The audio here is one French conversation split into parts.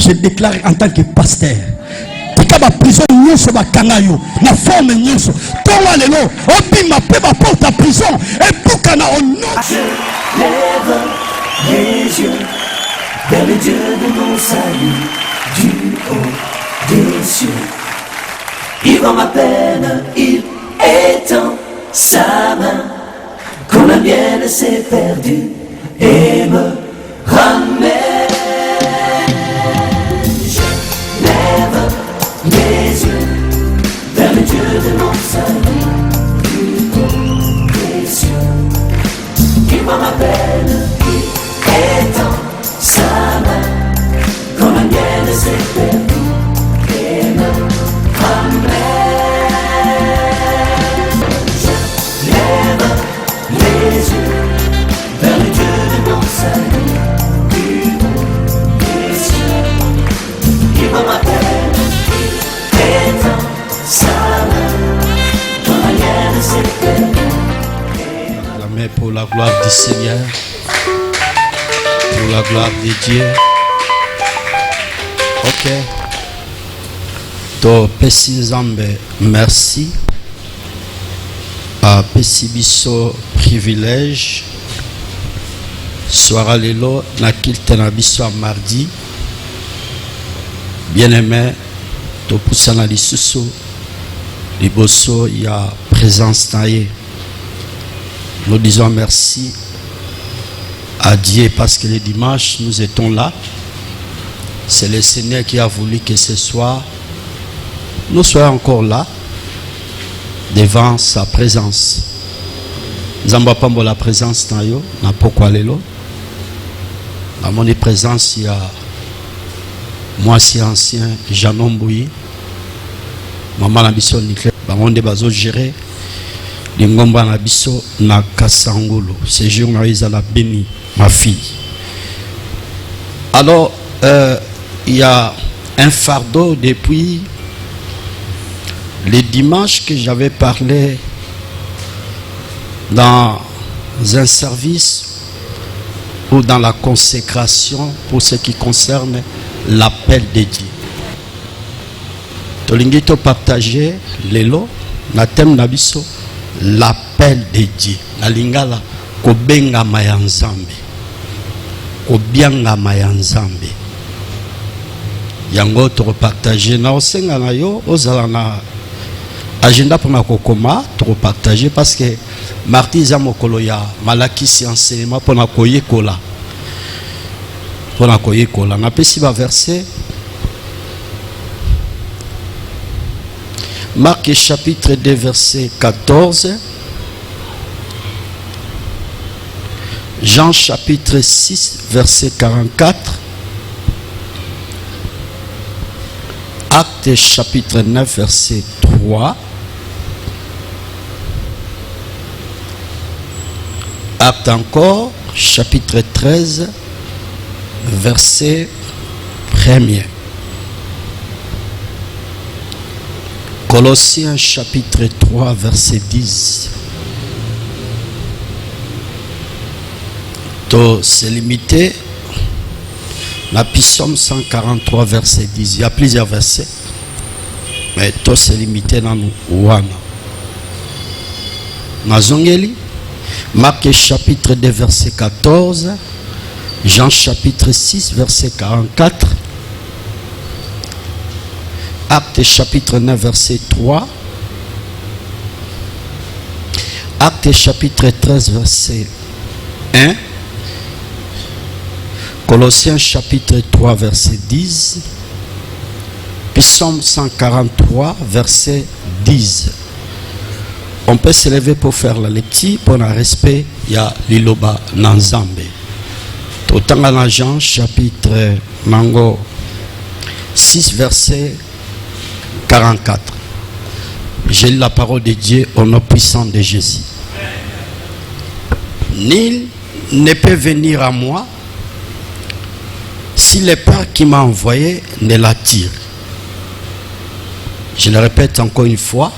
Je déclare en tant que pasteur. Tika ba prison nyonso ba kangayo na forme nyonso. Tonga lelo obima pe ba porte à prison et bukana au nom. Je lève les yeux vers le Dieu de mon salut, du haut des cieux. Il voit ma peine, il étend sa main, quand la mienne s'est perdue et me ramène. Je lève les yeux vers le Dieu de mon salut, du haut des cieux. Il voit ma peine, il étend sa main, quand la mienne s'est perdue et me ramène. Je lève les yeux vers le Dieu de mon salut, du haut des cieux. Il voit ma peine, il étend sa main, quand la mienne s'est perdue. La main pour la gloire du Seigneur, pour la gloire de Dieu. Ok. To pesi Nzambe merci. A pesi biso privilège. Soir lelo na kilte na biso mardi. Bien-aimé, to poussana lisusu liboso ya présence taillée. Nous disons merci à Dieu parce que le dimanche nous étions là. C'est le Seigneur qui a voulu que ce soir nous soyons encore là devant sa présence. Nzamba pambo la présence na yo na pokwa lelo. Na mon présence il y a moi si ancien Janon Mbouyi, maman na biso Niclé, bangonde bazo gérer les ngomba na biso na Kasangolo. Ce jour na izala béni ma fille. Alors il y a un fardeau depuis le dimanche que j'avais parlé dans un service ou dans la consécration pour ce qui concerne l'appel de Dieu. Tolingi to partager lelo na thème na biso l'appel de Dieu. Na lingala kobenga mayanzambe. Kobianga mayanzambe. Yango to partager na osenga na yo ozala na agenda pour ma kokoma to partager parce que mardi za mokolo ya malaki si enseignement pour na koyekola. Pour na koyekola na pesi ba verset Marc chapitre 2 verset 14, Jean chapitre 6 verset 44, Actes chapitre 9 verset 3, Actes encore chapitre 13 verset 1er. Colossiens chapitre 3 verset 10. To c'est limité. La Psaume 143 verset 10. Il y a plusieurs versets. Mais to c'est limité dans nous. Wana. Nazongeli. Marc chapitre 2 verset 14. Jean chapitre 6 verset 44. Actes chapitre 9 verset 3. Actes chapitre 13 verset 1. Colossiens chapitre 3 verset 10. Psaume 143 verset 10. On peut se lever pour faire la lecture pour un respect. Il y a Liloba Nanzambe. Autant à Jean chapitre 6 verset 44. J'ai la parole de Dieu au nom puissant de Jésus. Nul ne peut venir à moi si le Père qui m'a envoyé ne l'attire. Je le répète encore une fois.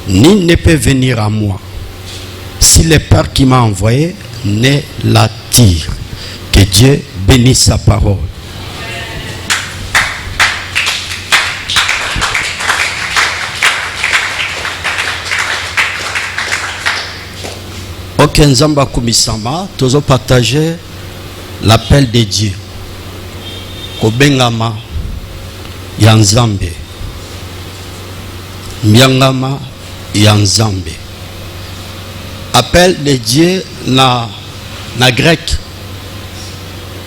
Nul ne peut venir à moi si le Père qui m'a envoyé ne l'attire. Que Dieu bénisse sa parole. Donc Nzamba Kumisama, tous partager l'appel de Dieu. Kobengama Yanzambe. Myangama Yanzambe. Appel de Dieu na grec.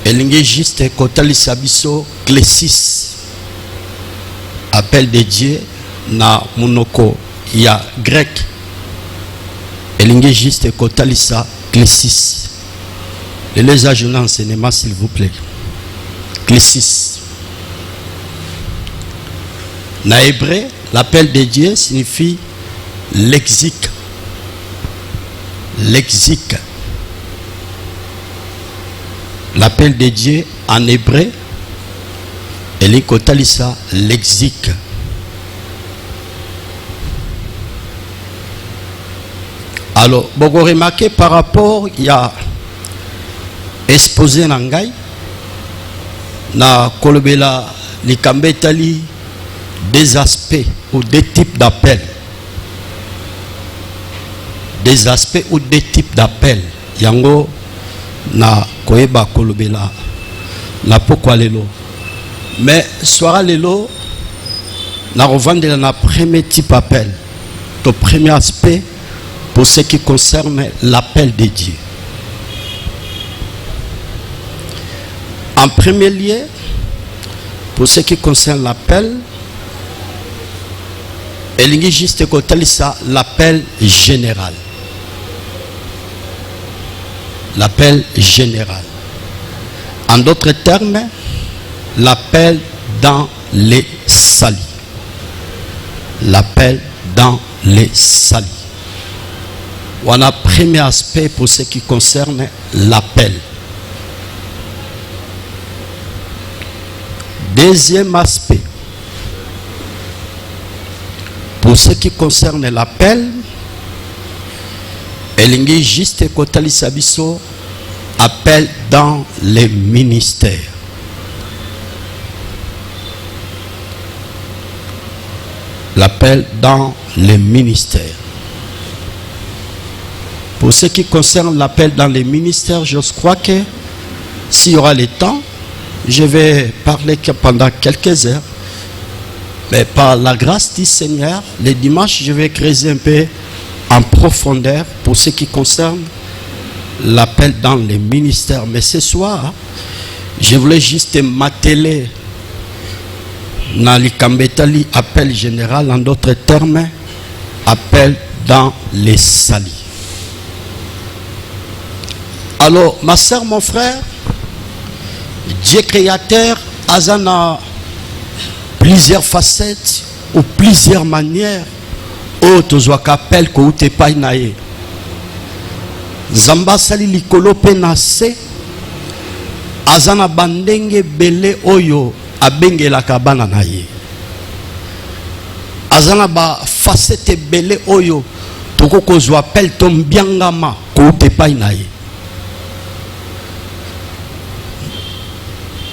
Elinge juste kotali sabiso klesis. Appel de Dieu na monoko ya grec. Elinge juste kotalisa klesis. Les ajouts enseignement s'il vous plaît. Klesis. Na hébreu, l'appel de Dieu signifie lexique. Lexique. L'appel de Dieu en hébreu, elle est kotalisa lexique. Alors, vous remarquez par rapport, il y a exposé Nangai, na kolobela likambetali des aspects ou des types d'appels. Des aspects ou des types d'appels. Yango na koeba kolobela na pokwa lelo. Mais soira lelo na revendre na premier type d'appel. Le premier aspect pour ce qui concerne l'appel de Dieu. En premier lieu, pour ce qui concerne l'appel, il y a juste l'appel général. L'appel général. En d'autres termes, l'appel dans les salis. L'appel dans les salis. On a un premier aspect pour ce qui concerne l'appel. Deuxième aspect, pour ce qui concerne l'appel, il y a juste Kotali Sabiso, appel dans les ministères. L'appel dans les ministères. Pour ce qui concerne l'appel dans les ministères, je crois que s'il y aura le temps, je vais parler pendant quelques heures. Mais par la grâce du Seigneur, les dimanches, je vais creuser un peu en profondeur pour ce qui concerne l'appel dans les ministères. Mais ce soir, je voulais juste m'atteler dans l'Ikambetali, appel général, en d'autres termes, appel dans les salis. Alors, ma soeur, mon frère, Dieu créateur a plusieurs facettes ou plusieurs manières. Oh, tu as appel que tu pas naé. Zamba sali likolo penase azana bandenge bele oyo abenge la kabana naye. Azana ba facette bele oyo toko kozwa appel tombiangama ko te pas naye.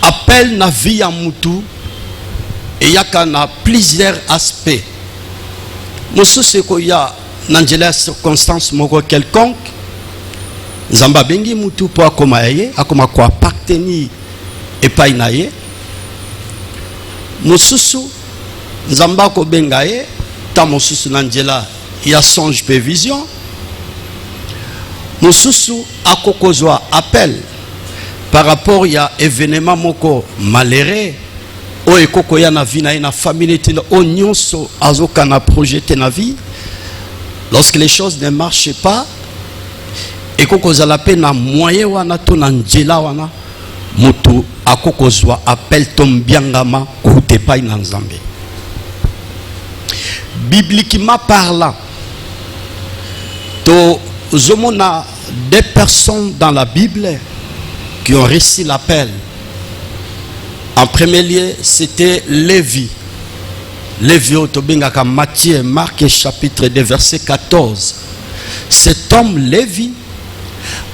Appel na vie ya mutu et y a plusieurs aspects. Mosusu ko ya n'angela circonstance moko quelconque Zamba bengi mutu po akoma ye akoma ko appartenir et pas naye. Mosusu Zamba ko benga ye ta mosusu n'angela ya songe pe vision. Mosusu akokozwa appel par rapport à événement moko malheureux o ekoko ya na vie na na famille te o nyonso azoka na projeté na vie. Lorsque les choses ne marchent pas ekoko zala pe na moyen wana to na njela wana mutu akokozwa appel tombiangama ko te pa na Nzambe. Bibliquement parlant, to zomona des personnes dans la Bible qui ont reçu l'appel. En premier lieu, c'était Lévi. Lévi Otobingaka Matthieu, Marc chapitre 2, verset 14. Cet homme Lévi,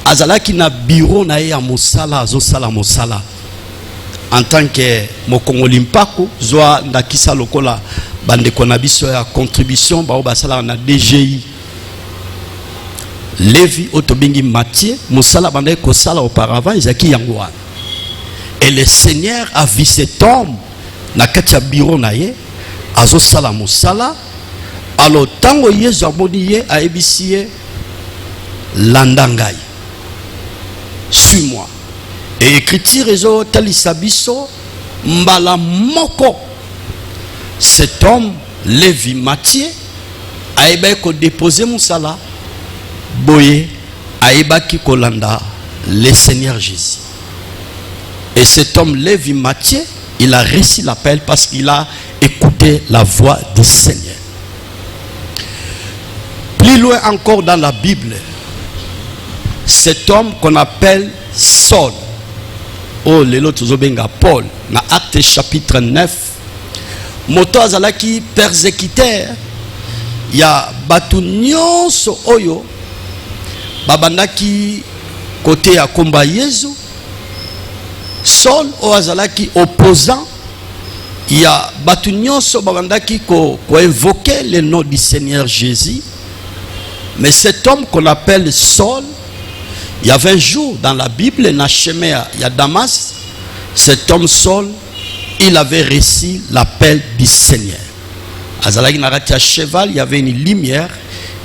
azalaki na bureau na ya mosala, azosala mosala. En tant que mokongoli mpako, zoa ndakisa lokola bande konabiso ya contribution, bao basala na DGI. Lévi Otobingi Matthieu, Moussala Bandai Kosala auparavant, Isaki Yangouan. Et le Seigneur a vu cet homme, Nakatia Biro Naye, Azo Sala Moussala, alors tango Yezu Aboniye a Ebisie, Landangai. Suis-moi. Et écriture Ezo Talisabiso, Mbala Moko. Cet homme, Lévi Matthieu, a déposé Moussala. Boye Aïbaki Kolanda, le Seigneur Jésus. Et cet homme Lévi Matthieu, il a réussi l'appel parce qu'il a écouté la voix du Seigneur. Plus loin encore dans la Bible, cet homme qu'on appelle Saul, oh les autres Zobenga Paul, dans Actes chapitre 9, Moto Azalaki persécuteur, il y a Batunyon so Oyo. Babandaki côté à combat Yesu, Saul ou Azalaki opposant, il y a Batunyon so Babandaki ko invoquer le nom du Seigneur Jésus. Mais cet homme qu'on appelle Saul, il y avait un jour dans la Bible, dans Cheméa, il y a Damas, cet homme Saul, il avait reçu l'appel du Seigneur. Azalaki narati à cheval, il y avait une lumière.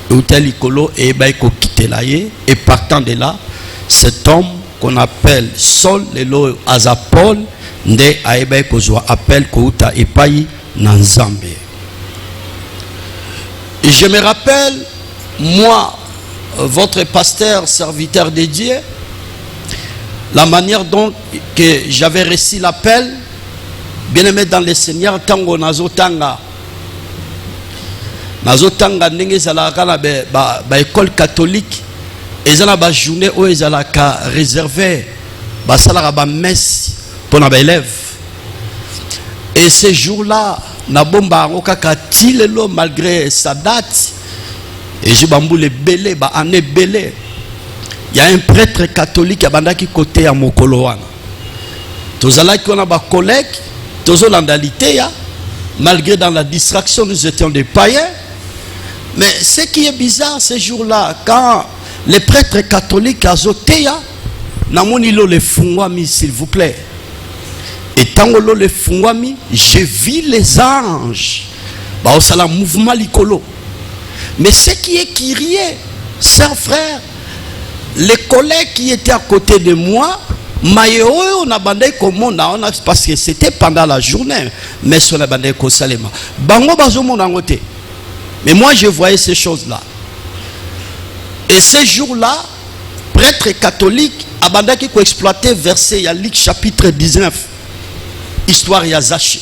Et partant de là, cet homme qu'on appelle Saul, le Azapol, nde aeba kozwa appel kouta epai nanzambe. Et je me rappelle, moi, votre pasteur, serviteur de Dieu, la manière dont que j'avais reçu l'appel, bien aimé dans le Seigneur, tango nazotanga. Nazotanga ndenge zalaka na ba école catholique ezala ba journée où ezalaka réservé ba salaka ba messe pour na ba élèves. Et ce jour-là na bomba ngokaka tilelo malgré sa date et je bamboule belé ba année belé. Il y a un prêtre catholique abandaki côté à mokolo wana. Tozalaki on a ba collègue tozolandalité ya malgré dans la distraction nous étions des païens. Mais ce qui est bizarre ce jour-là, quand les prêtres catholiques azoteya, namonilo le fungwami s'il vous plaît. Et tant que le fungwami, je vis les anges. Bah c'est un mouvement likolo. Mais ce qui est curieux, chers frères, les collègues qui étaient à côté de moi, on a bandé comme on a parce que c'était pendant la journée, mais sur la bandé ko salema. Bango bazo mon angote. Mais moi, je voyais ces choses-là. Et ce jour-là, prêtre catholique, abandaki ko exploiter verset ya Luc chapitre 19, histoire ya Zaché.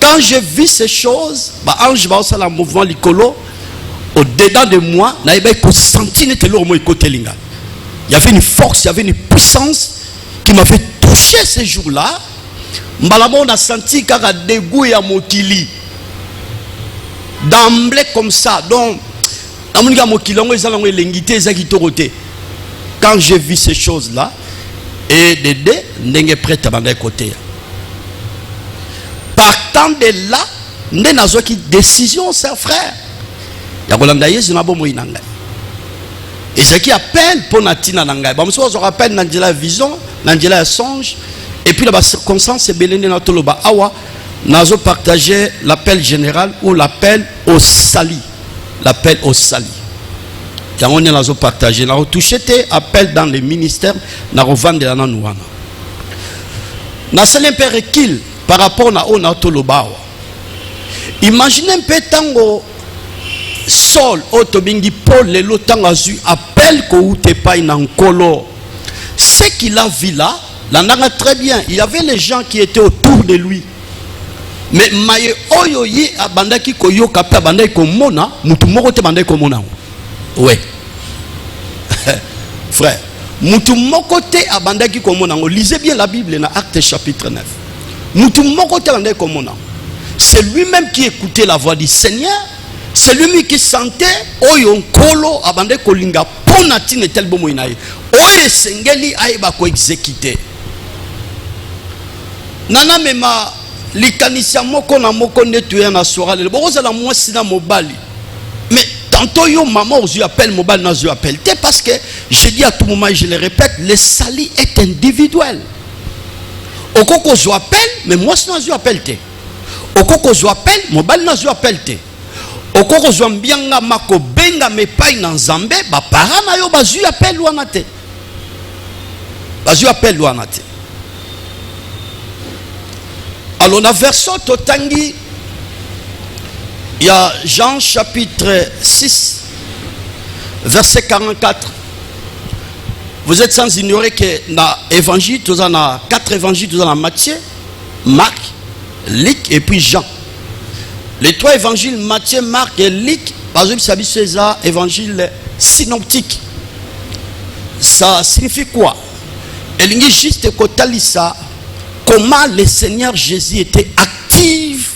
Quand je vis ces choses, bah ange ba osala mouvement likolo au dedans de moi, na eba ko senti netelo mo côté linga. Il y avait une force, il y avait une puissance qui m'avait touché ce jour-là. Mbalamo on a senti kaka dégoût ya mokili. D'emblée comme ça, donc quand j'ai vu ces choses là et Dédé n'est prêt à m'en côté. Partant de là, n'est pas une décision, chers frères. Et ce qui appelle pour Natina Nangai. On rappelle Nandila vision, Nandila songe, et puis la circonstance c'est Béléné Natoloba Awa. Nous avons partagé l'appel général ou l'appel au sali. L'appel au sali. Nous avons partagé. Nous avons touché l'appel dans les ministères. Nous avons vendu la nanouana. Nous avons un peu recul par rapport à Onatolobawa. Imaginez un peu tango Saul, Otobingi, Paul, le lotango azu appel ko ute pa inankolo. Ce qu'il a vu là, l'ananga très bien. Il y avait les gens qui étaient autour de lui. Mais maye oyo ye abandaki ko yoka pe abandaki ko mona mutu moko te bandaki ko mona. Ouais. Frère, mutu moko te abandaki ko mona. Lisez bien la Bible dans Actes chapitre 9. Mutu moko te abandaki ko mona. C'est lui-même qui écoutait la voix du Seigneur. C'est lui qui sentait oyo nkolo abandaki ko linga pona tine tel bomo inaye. Oyo sengeli aiba ko exécuter. Nana mema likanisia moko na moko ndetu ya na soirée le bokoza la mwasi na mobali mais tantôt yo maman aux appelle mobile dans yo appelle parce que je dis à tout moment et je le répète, le sali est individuel. Au koko zo appelle mais moi sans yo appelle te. Au koko zo appelle mobile dans yo appelle te. Au koko zo mbianga mako benga me pai na nzambe ba parana yo ba zo appelle wana te. Ba zo appelle wana te. Alors dans verset totangi il y a Jean chapitre 6 verset 44. Vous êtes sans ignorer que dans l'évangile, tout en a 4 évangiles, tout en a Matthieu, Marc, Luc et puis Jean. Les 3 évangiles, Matthieu, Marc et Luc, par exemple, ça c'est ça, évangile synoptique. Ça signifie quoi? Il y a juste comment le Seigneur Jésus était actif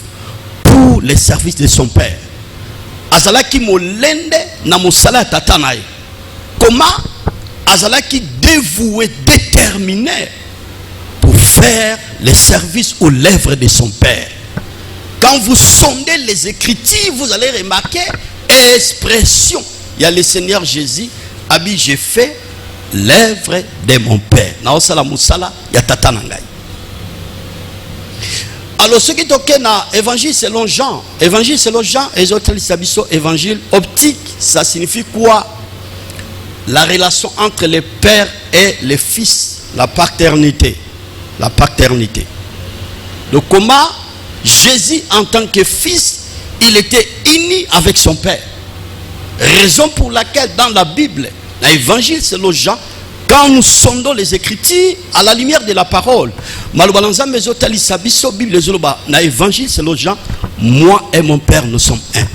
pour les services de son Père. Azalaki molende na mosala tatanaï. Comment Azalaki dévoué, déterminé pour faire les services aux lèvres de son Père. Quand vous sondez les Écritures, vous allez remarquer expression. Il y a le Seigneur Jésus, Abi, j'ai fait l'œuvre de mon Père. Na osala musala ya tatanangai. Alors, ce qui est OK dans l'évangile selon Jean, évangile selon Jean, évangile optique, ça signifie quoi? La relation entre le Père et le Fils, la paternité. La paternité. Donc, comment Jésus, en tant que Fils, il était uni avec son Père. Raison pour laquelle, dans la Bible, dans l'évangile selon Jean, quand nous sondons les Écritures à la lumière de la parole, dans l'évangile selon Jean, moi et mon Père nous sommes un.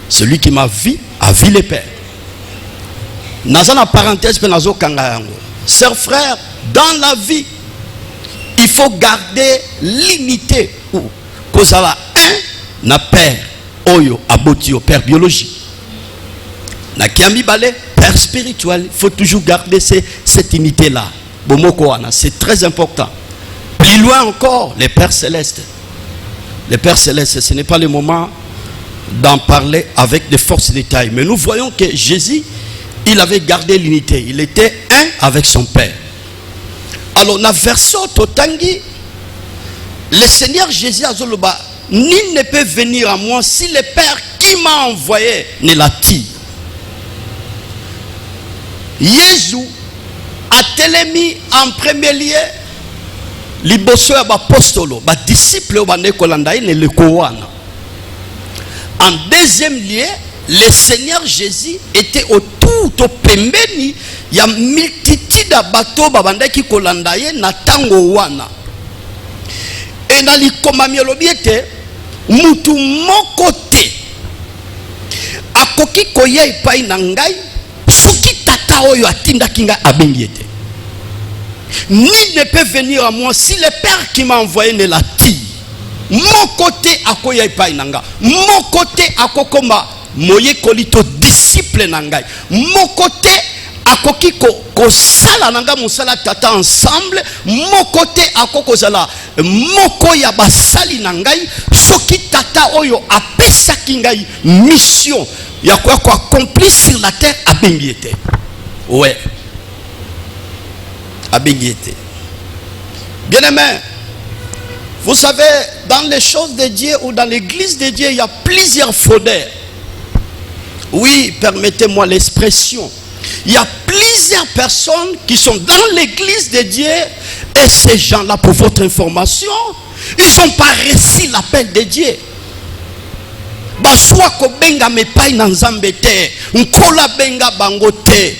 Celui qui m'a vu a vu le Père. Dans la parenthèse, sœurs, frères, dans la vie, il faut garder l'unité. Cause à la un, na Père, oyo, aboti, Père biologique. Na kiambi balé, Père spirituel, il faut toujours garder cette unité-là. C'est très important. Plus loin encore, les Pères célestes. Les Pères célestes, ce n'est pas le moment d'en parler avec des forces détails. Mais nous voyons que Jésus, il avait gardé l'unité. Il était un avec son Père. Alors, dans le verset Totangi, le Seigneur Jésus a dit, nul ne peut venir à moi si le Père qui m'a envoyé ne l'attire. Jésus a télémis en premier lieu liboso ya bapostolo ba disciple ba nekolanda ne le kowana. En deuxième lieu, le Seigneur Jésus était autour to pembeni ya multitude ya bato babandaki kolanda ye na tango wana. Et na likomami lobiete mutu moko te akoki koya epai na ngai soki tata oyo atindaki ngai abengi ete. Nul ne peut venir à moi si le Père qui m'a envoyé ne l'attire. Mon côté akoya epai na ngai, mon côté akokoma moye kolito disciple na ngai, mon côté akoki ko sala nanga musala tata ensemble, mon côté akoko zala moko ya basali na ngai soki tata oyo apesaki ngai mission ya quoi accomplir sur la terre abengi ete. Ouais. Abengi ete. Bien-aimé, vous savez, dans les choses de Dieu ou dans l'église de Dieu, il y a plusieurs fraudeurs. Oui, permettez-moi l'expression. Il y a plusieurs personnes qui sont dans l'église de Dieu et ces gens-là, pour votre information, ils n'ont pas reçu l'appel de Dieu. Baswa ko benga me pai na nzambe te, nkola benga bango te.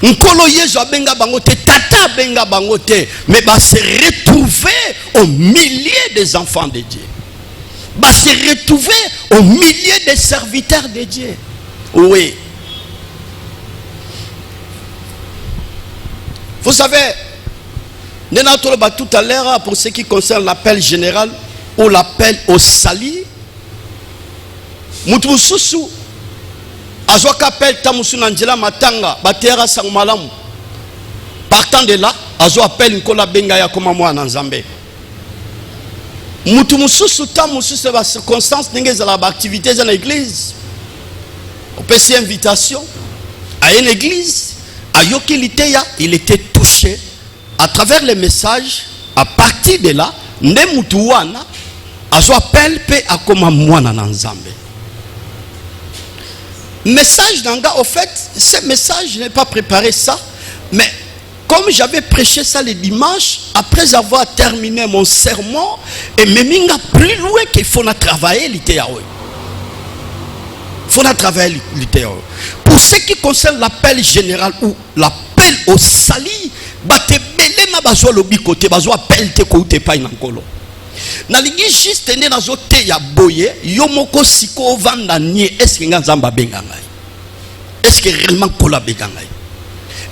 Nkolo Yesu benga bango te, tata benga bango te, mais va se retrouver au milieu des enfants de Dieu. Va se retrouver au milieu des serviteurs de Dieu. Oui. Vous savez, tout à l'heure, pour ce qui concerne l'appel général ou l'appel au salut, Mutususu, Azoka appelle Tamusu Nandjela Matanga, Batera Sangmalamu. Partant de là, Azo appelle Nkola Bengaya comme moi en Zambé. mutu mususu ta mususu ba circonstance ndenge za la activité dans l'église. On peut s'y invitation à une église, à Yokiliteya, il était touché à travers les messages. À partir de là, ne mutu wana azo appel pe akoma mwana na Nzambe. Message d'anga, au fait, ce message, je n'ai pas préparé ça, mais comme j'avais prêché ça le dimanche, après avoir terminé mon sermon, et même plus loin qu'il faut travailler l'ITAO. Il faut travailler l'ITAO. Pour ce qui concerne l'appel général ou l'appel au sali, bate belema bazo lobi côté bazo appel te ko te pa inankolo. Na lingi juste ne nazo te ya boye yomoko siko vanda nie est-ce que Nzamba benga ngai? Est-ce que réellement kola benga ngai?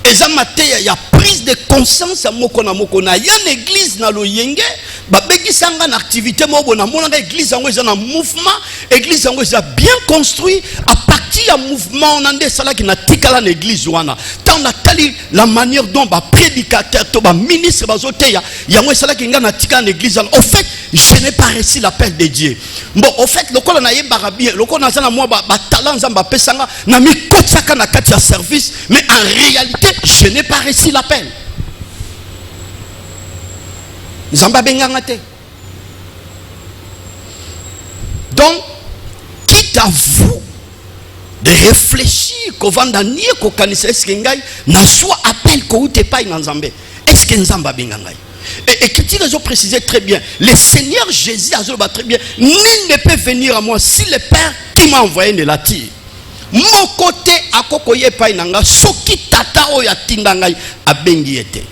Eza mateya ya prise de conscience à moko na ya église na lo yenge ba beki sanga na activité mo na mona église yango eza na mouvement, église yango eza bien construit à partir ya mouvement on ande sala ki na tikala na église wana tant na tali la manière dont ba prédicateur to ba ministre bazoteya yango sala ki nga na tikala na église. Au fait, je n'ai pas reçu l'appel de Dieu. Bon, au fait, le kola na yeba bien, le kola na moi ba talent Nzamba pesanga na mi kotsaka na kati ya service, mais en réalité, je n'ai pas reçu l'appel. Nzamba benganga te. Donc, quitte à vous de réfléchir qu'au vendanier qu'au kanisa est-ce que ngai na soit appel qu'au te pas in Nzambe. Est-ce que Nzamba benganga? Et qu'ils ont précisé très bien, le Seigneur Jésus a dit très bien, nul ne peut venir à moi si le Père qui m'a envoyé ne l'attire. Mon côté à kokoye pa inanga soki tata oya tindangai abengi ete.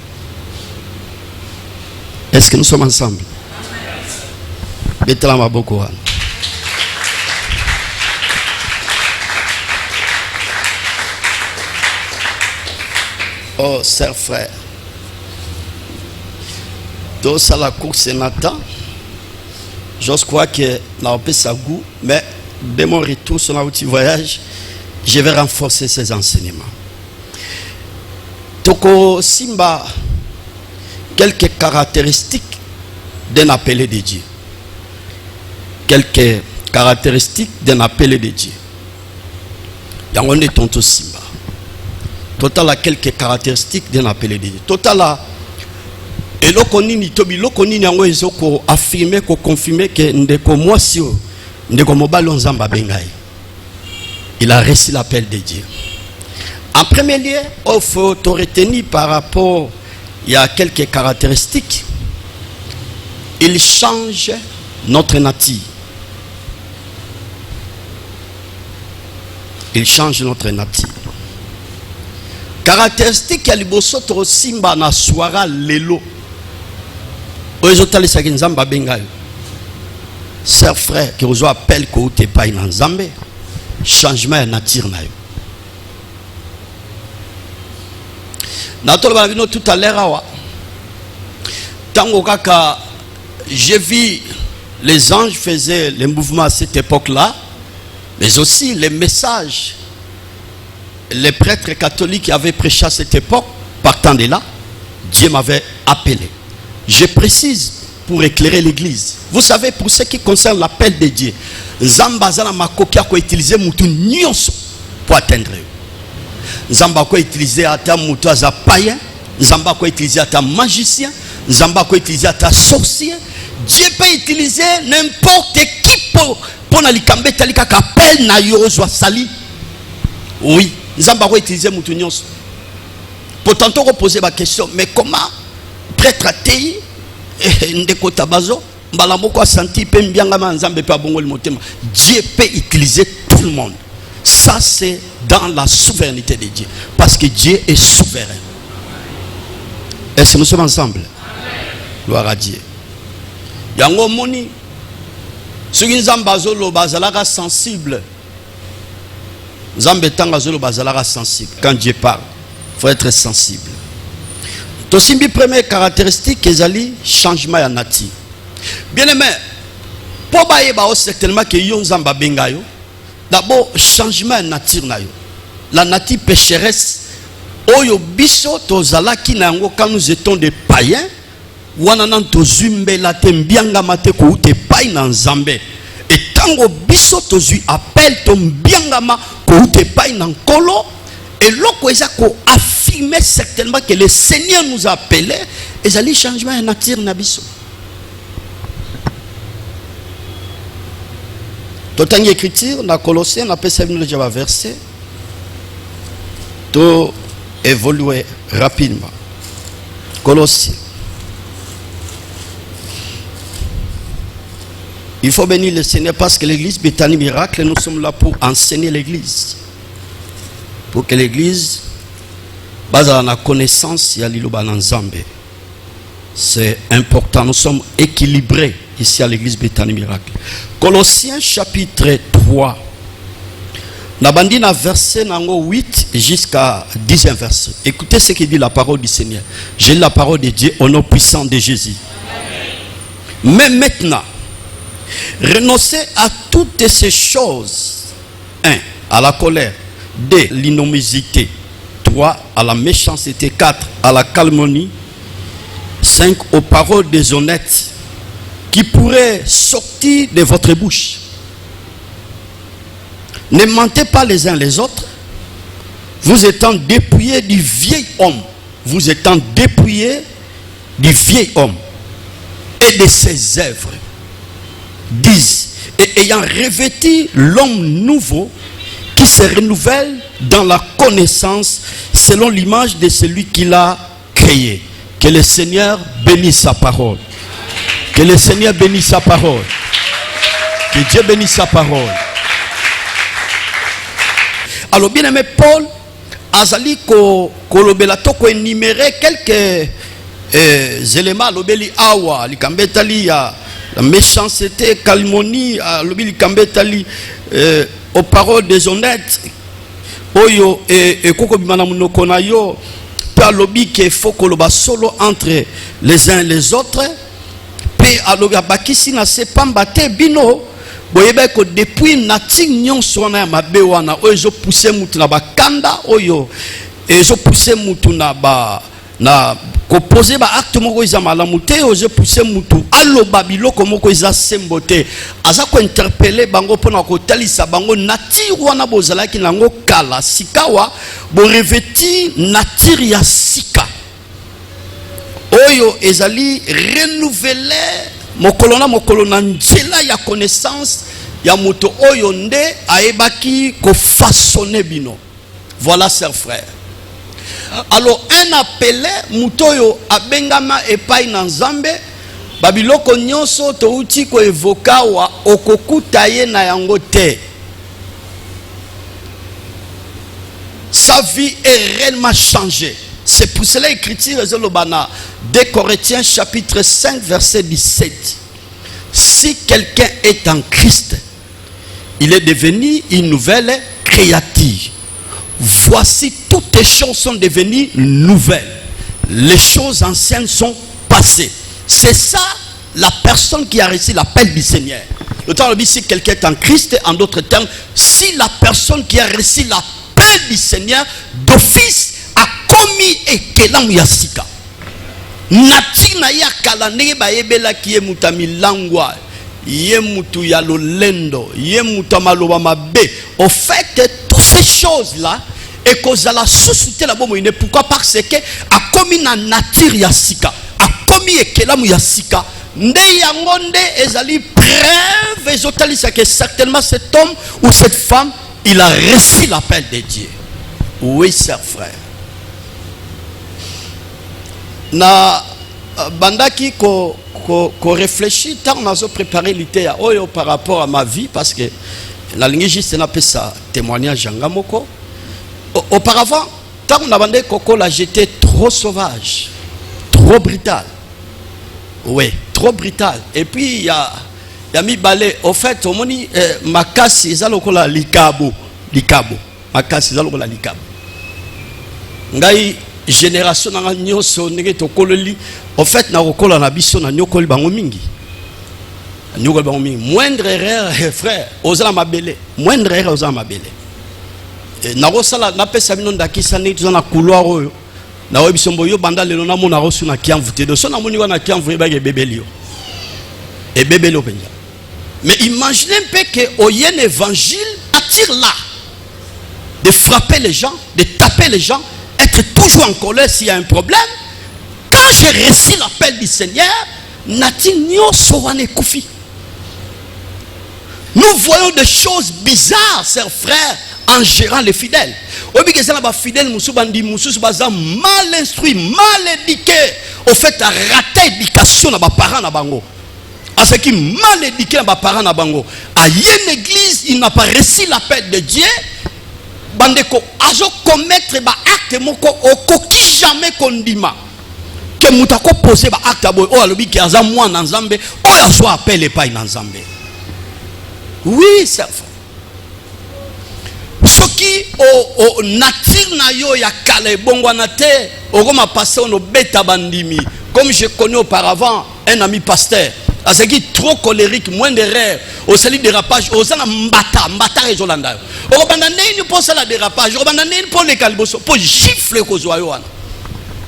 Est-ce que nous sommes ensemble? Betala maboko wana. Oh, sœur frère. Tout ça la cour sénateur. J'ose croire que la paix ça goût, mais de mon retour sur notre voyage, je vais renforcer ces enseignements. Toko Simba, quelques caractéristiques d'un appelé de Dieu. Quelques caractéristiques d'un appelé de Dieu. Yangon est tonto Simba. Total a quelques caractéristiques d'un appelé de Dieu. Total a et l'okonini tobi l'okonini yango ezoko affirmer ko confirmer que ndeko mwasio ndeko mobalo Nzamba bengai. Il a reçu l'appel de Dieu. En premier lieu, il faut te retenir par rapport, il y a quelques caractéristiques. Il change notre nature. Il change notre nature. Caractéristique ya liboso to simba na swara lelo. Oezotali saki Nzamba bengai. Sœur frère, qui vous appelle que vous n'êtes pas in Nzambe. Changement de nature na yo. Natolo babino tout à l'heure awa. Tango kaka j'ai vu les anges faisaient les mouvements à cette époque-là, mais aussi les messages. Les prêtres catholiques qui avaient prêché à cette époque, partant de là, Dieu m'avait appelé. Je précise pour éclairer l'église. Vous savez, pour ce qui concerne l'appel de Dieu, Nzamba zana makoki ko utiliser mutu nyonso pour atteindre. Nzamba ko utiliser ata mutu aza païen, Nzamba ko utiliser ata magicien, Nzamba ko utiliser ata sorcier. Dieu peut utiliser n'importe qui pour na likambe talika appel na yo zo sali. Oui, Nzamba ko utiliser mutu nyonso. Pour tantôt reposer ma question, mais comment prêtre athée ndeko tabazo mbalamoko senti pe mbianga Nzambe pe abongo le motema. Dieu peut utiliser tout le monde. Ça c'est dans la souveraineté de Dieu, parce que Dieu est souverain. Est-ce que nous sommes ensemble? Gloire à Dieu. Yango moni soki Nzamba zolo bazalaka sensible. Nzambe tanga zolo bazalaka sensible. Quand Dieu parle, il faut être sensible. Tosimbi première caractéristique ezali changement ya nature. Bien aimé, pour baïba certainement que yon Nzamba benga yo. D'abord changement ya nature na yo. La nature pécheresse oyo biso tozalaki na yango quand nous étions des païens, Wanana tozumbela te mbiangama te ko ute pai na Nzambe. Et tango biso tozui appel to mbiangama ko ute pai na nkolo. Et loko eza ko affirmer certainement que le Seigneur nous a appelés. Et ça li changement en nature na biso. Totangi écriture na Colossiens na pesa bino déjà verset. To évoluer rapidement. Colossiens. Il faut bénir le Seigneur parce que l'église Bethany Miracle, nous sommes là pour enseigner l'église. Pour que l'église base à la connaissance et à l'Iloba Nzambe. C'est important, nous sommes équilibrés ici à l'église Bethany Miracle. Colossiens chapitre 3. Nabandi na verset 8 jusqu'à 10e verset. Écoutez ce que dit la parole du Seigneur. J'ai la parole de Dieu au nom puissant de Jésus. Mais maintenant, renoncez à toutes ces choses. 1. À la colère. 2. L'innomosité. 3. À la méchanceté. 4. À la calomnie. 5. Aux paroles déshonnêtes qui pourraient sortir de votre bouche. Ne mentez pas les uns les autres. Vous étant dépouillés du vieil homme. Vous étant dépouillés du vieil homme et de ses œuvres. 10. Et ayant revêtu l'homme nouveau qui se renouvelle dans la connaissance selon l'image de celui qui l'a créé. Que le Seigneur bénisse sa parole. Que le Seigneur bénisse sa parole. Que Dieu bénisse sa parole. Alors bien aimé Paul, azali ko lobelato ko énumérer quelques éléments lobeli awa likambetali ya la méchanceté, calomnie, lobeli likambetali aux paroles déshonnêtes. Oyo et koko bimana munoko na yo pa lobi ke faut ko loba solo entre les uns et les autres. Pe alobi abakisi na se pamba te bino. Boyebe ko depuis nati nyonso na mabe wana oyo zo pousser mutu na bakanda oyo ezo pousser mutu na ba na ko poser ba acte moko iza malamu te ozo pousser mutu aloba biloko moko iza sembo te aza ko interpeller bango pona ko talisa bango nati wana bozalaki nango kala sikawa bo revêtir nature ya sika oyo ezali renouveler mokolo na njela ya connaissance ya moto oyo nde aebaki ko façonner bino. Voilà, chers frères. Alors un appelé moto oyo abengama epai na Nzambe babiloko nyonso to uti ko evoka wa okokuta ye na yango te. Sa vie est réellement changée. C'est pour cela l'écriture est le bana 2 Corinthiens chapitre 5 verset 17. Si quelqu'un est en Christ, il est devenu une nouvelle créature. Voici toutes les choses sont devenues nouvelles. Les choses anciennes sont passées. C'est ça la personne qui a reçu l'appel du Seigneur. Le temps dit si quelqu'un est en Christ, en d'autres termes, si la personne qui a reçu l'appel du Seigneur d'office a commis et kelam yasika natina ya kala ndenge bayebela kiye mutamilangwa ye mutu ya lolendo ye mutu maloba mabe au fait toutes ces choses là et kozala susute la bomo ine pourquoi parce que a commis na nature yasika a commis et kelam yasika nde yango nde ezali preuve ezotalisa que certainement cet homme ou cette femme il a reçu l'appel de Dieu. Oui, chers frères. Na bandaki ko réfléchir tant on a préparé l'idée par rapport à ma vie parce que la ligne juste n'a pas ça témoignage jangamoko. Auparavant, tant on a bandé Coco là j'étais trop sauvage, trop brutal. Oui, trop brutal. Et puis il y a mis balai au fait au moni makasi ezalokola likabo makasi ezalokola likabo. Ngai génération na nyoso ndenge tokololi en fait na kokola na biso na nyokoli bango mingi moindre erreur frère ozala mabele moindre erreur ozala mabele na rosala na pesa bino ndakisa ni tozana couloir oyo Na webisombo yo banda lelo na mona rosu na kiamvu te. So na moni wana kiamvu ba ke bebelio. Et bebelio penya. Mais imaginez un peu que Oyen évangile attire là de frapper les gens, de taper les gens, être toujours en colère s'il y a un problème. Quand j'ai reçu l'appel du Seigneur, Natinio Sowane Koufi. Nous voyons des choses bizarres, chers frères, en gérant les fidèles. Fidèles mal instruits, mal éduqués, au fait à rater l'éducation de parents. À ce qui mal éduqué à parents. À une église, il n'a pas reçu l'appel de Dieu. Bandeko, ajo commettre ba acte moko okoki jamais kondima. Que mutako poser ba acte boy o alobi ki aza moi na Nzambe, o ya so appel pas na Nzambe. Oui, c'est vrai. Ce qui au nature na yo ya kale bongwana te, okoma passer no beta bandimi. Comme je connais auparavant un ami pasteur, à ce qui est trop colérique, moins d'erreurs, au salut dérapage, au salut mbata rezolanda. Au bandane il pour ça la dérapage, au bandane il pour les calbos, pour gifler kozoyoana.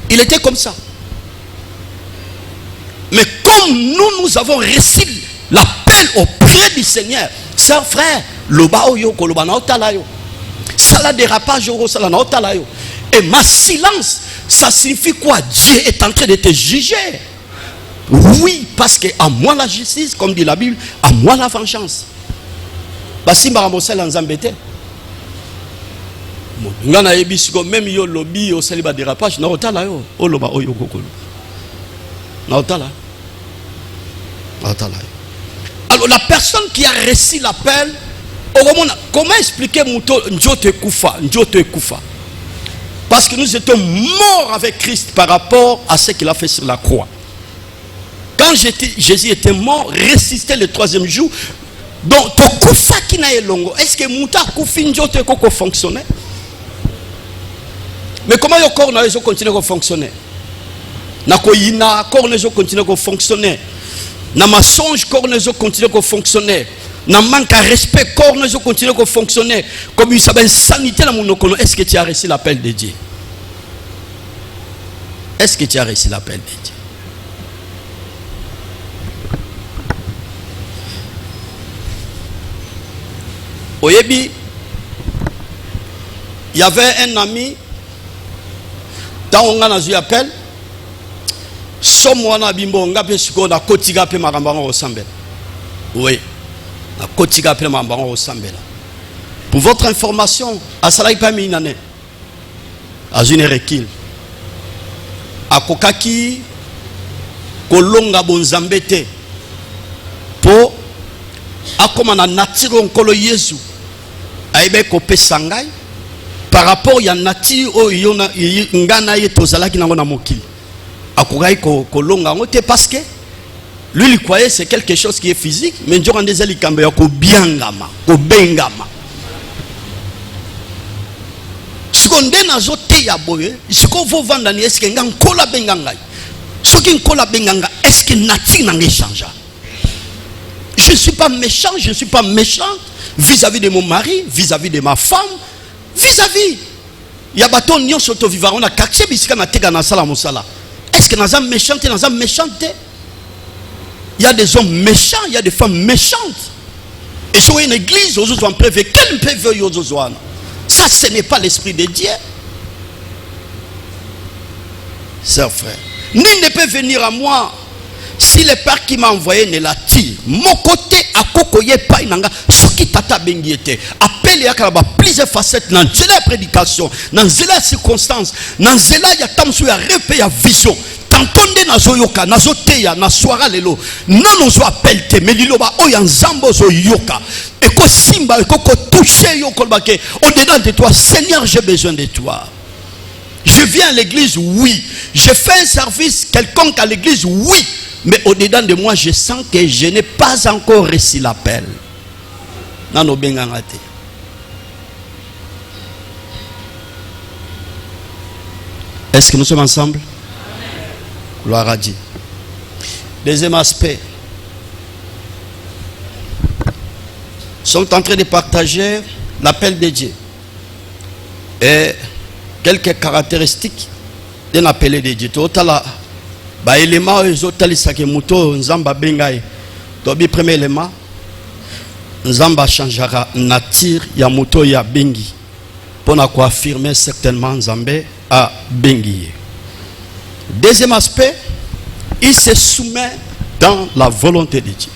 Il était comme ça. Mais comme nous avons reçu l'appel auprès du Seigneur, chers frères, le baoyo kolobana otalayo. Ça la dérapage au ça la otalayo. Et ma silence, ça signifie quoi? Dieu est en train de te juger. Oui, parce que à moi la justice, comme dit la Bible, à moi la vengeance. Basi mbaramosa la nzambete. Ngana ebisiko même yo lobby au célibat dérapage na otala yo, oloba oyo kokolo. Na otala. Na otala. Alors la personne qui a reçu l'appel, comment expliquer Njote Koufa? Parce que nous étions morts avec Christ par rapport à ce qu'il a fait sur la croix. Quand Jésus était mort, ressuscité le troisième jour, donc Koufa qui n'a pas longo, est-ce que Mouta Koufi Njote Koko fonctionnait? Mais comment le corps n'a pas continué à fonctionner? Nakoyina corps n'a pas continué à fonctionner. Na mensonge corps n'a pas continué à fonctionner. Na manque de respect corps n'a pas continué à fonctionner. Comme il s'appelle sanité dans mon okono, est-ce que tu as reçu l'appel de Dieu? Est-ce que tu as reçu l'appel de Dieu? Oyebi, il y avait un ami, dans on a eu appel, somwana bimbo ngape suko na kotiga pe marambango osambela. Oui, na kotiga pe marambango osambela. Pour votre information, à Salai pas minane, à une rekil, à kokaki, kolonga bonzambete, pour akomana natiro nkolo Yesu, aïbe kopé sangai, par rapport à nature o yona ngana yetozala kinango na mokili. Akogai kolonga ngote parce que lui il croyait c'est quelque chose qui est physique, mais njoka ndezali kambe ya ko biangama, ko bengama. Seconde nazo te ya boye, siko vo vanda ni est-ce que nga nkola benganga. Soki nkola benganga, est-ce que nature n'anga change? Je ne suis pas méchant, je ne suis pas méchante vis-à-vis de mon mari, vis-à-vis de ma femme, vis-à-vis. Il y a baton nyon soto vivant, on a quartier bisika na tega na sala mosala. Est-ce que nous sommes méchantes, nous sommes méchantes? Il y a des hommes méchants, il y a des femmes méchantes. Et sur une église, aux autres prévus, quel préveu aux autres? Ça, ce n'est pas l'esprit de Dieu. Sœur frère, nul ne peut venir à moi si le Père qui m'a envoyé ne l'attire. Mon côté à kokoye pa inanga soki tata bengiete. Appelé à kalaba plusieurs facettes dans la prédication, dans la circonstance, dans la ya tamsu ya repé ya vision. Tantonde na zoyoka, na zoteya, na soara lelo. Non on zo appelle te, mais liloba oya nzambo zo yoka. Eko simba, eko toucher yoko bake. Au-dedans de toi, Seigneur, j'ai besoin de toi. Je viens à l'église, oui. Je fais un service quelconque à l'église, oui. Mais au-dedans de moi, je sens que je n'ai pas encore reçu l'appel. Nano bengangate. Est-ce que nous sommes ensemble? Gloire à Dieu. Deuxième aspect. Nous sommes en train de partager l'appel de Dieu. Et quelques caractéristiques d'un appelé de Dieu. Totala, ba élément ezotali ke muto nzamba bengai. Tobi premier élément, nzamba changera nature ya muto ya bengi. Pour quoi affirmer certainement nzambe a bengi. Deuxième aspect, il se soumet dans la volonté de Dieu.